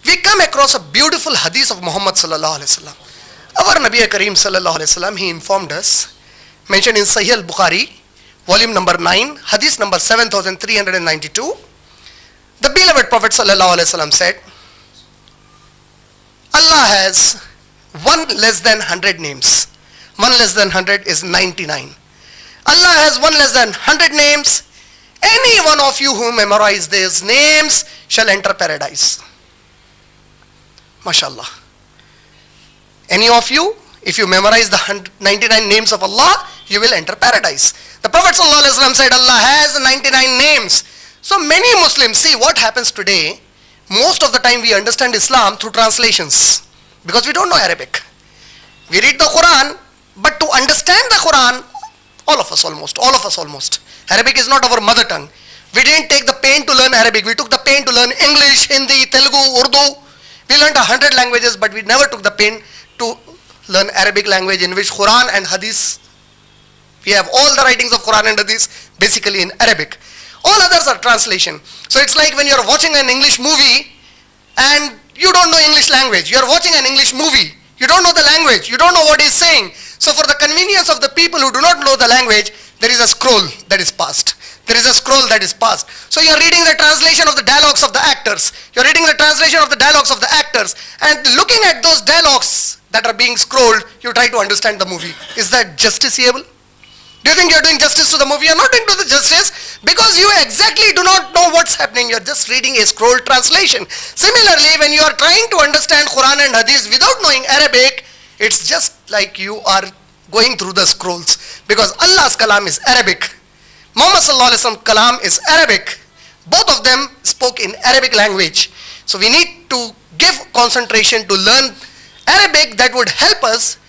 we come across a beautiful hadith of Muhammad sallallahu alaihi wasallam. Our Nabi Kareem sallallahu alaihi wasallam, he informed us, mentioned in Sahih al-Bukhari, volume number 9, hadith number 7392. The beloved Prophet sallallahu alaihi wasallam said, Allah has one less than 100 names. One less than 100 is 99. Allah has one less than 100 names. Any one of you who memorize these names shall enter paradise. MashaAllah. Any of you, if you memorize the 99 names of Allah, you will enter paradise. The Prophet ﷺ said Allah has 99 names. So many Muslims, see what happens today, most of the time we understand Islam through translations because we don't know Arabic. We read the Quran, but to understand the Quran, all of us almost. Arabic is not our mother tongue. We didn't take the pain to learn Arabic. We took the pain to learn English, Hindi, Telugu, Urdu. We learned 100 languages, but we never took the pain to learn Arabic language, in which Quran and Hadith, we have all the writings of Quran and Hadith basically in Arabic. All others are translation. So it's like when you're watching an English movie and you don't know English language. You're watching an English movie. You don't know the language. You don't know what he's saying. So for the convenience of the people who do not know the language, there is a scroll that is passed. There is a scroll that is passed. So you're reading the translation of the dialogues of the actors. You're reading the translation of the dialogues of the actors. And looking at those dialogues that are being scrolled, you try to understand the movie. Is that justiciable? Do you think you're doing justice to the movie? You're not doing the justice because you exactly do not know what's happening. You're just reading a scroll translation. Similarly, when you are trying to understand Quran and Hadith without knowing Arabic, it's just like you are going through the scrolls, because Allah's kalam is Arabic. Muhammad sallallahu alaihi wasallam kalam is Arabic. Both of them spoke in Arabic language. So we need to give concentration to learn Arabic that would help us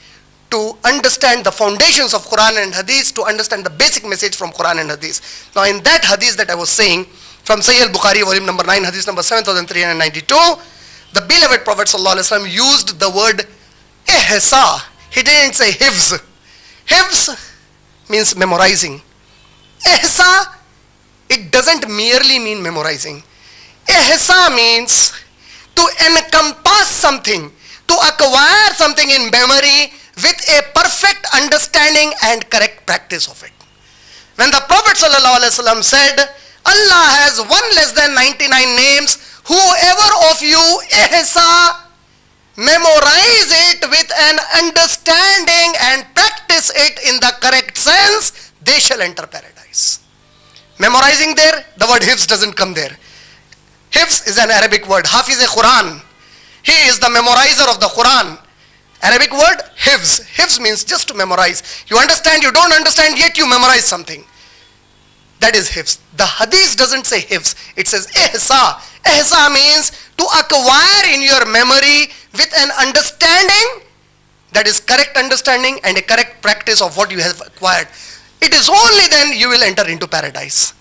to understand the foundations of Quran and Hadith, to understand the basic message from Quran and Hadith. Now in that Hadith that I was saying, from Sahih al-Bukhari, volume number 9, Hadith number 7392, the beloved Prophet sallallahu alaihi wasallam used the word ihsa. He didn't say hifz. Hifz means memorizing. Ihsa, it doesn't merely mean memorizing. Ihsa means to encompass something, to acquire something in memory with a perfect understanding and correct practice of it. When the Prophet ﷺ said, Allah has one less than 99 names, whoever of you ihsa, memorize it with an understanding and practice it in the correct sense, they shall enter paradise. Memorizing there, the word hifz doesn't come there. Hifz is an Arabic word. Hafiz a Quran. He is the memorizer of the Quran. Arabic word, hifz. Hifz means just to memorize. You understand, you don't understand, yet you memorize something. That is hifz. The hadith doesn't say hifz. It says ihsa. Ihsa means to acquire in your memory with an understanding that is correct understanding and a correct practice of what you have acquired. It is only then you will enter into paradise.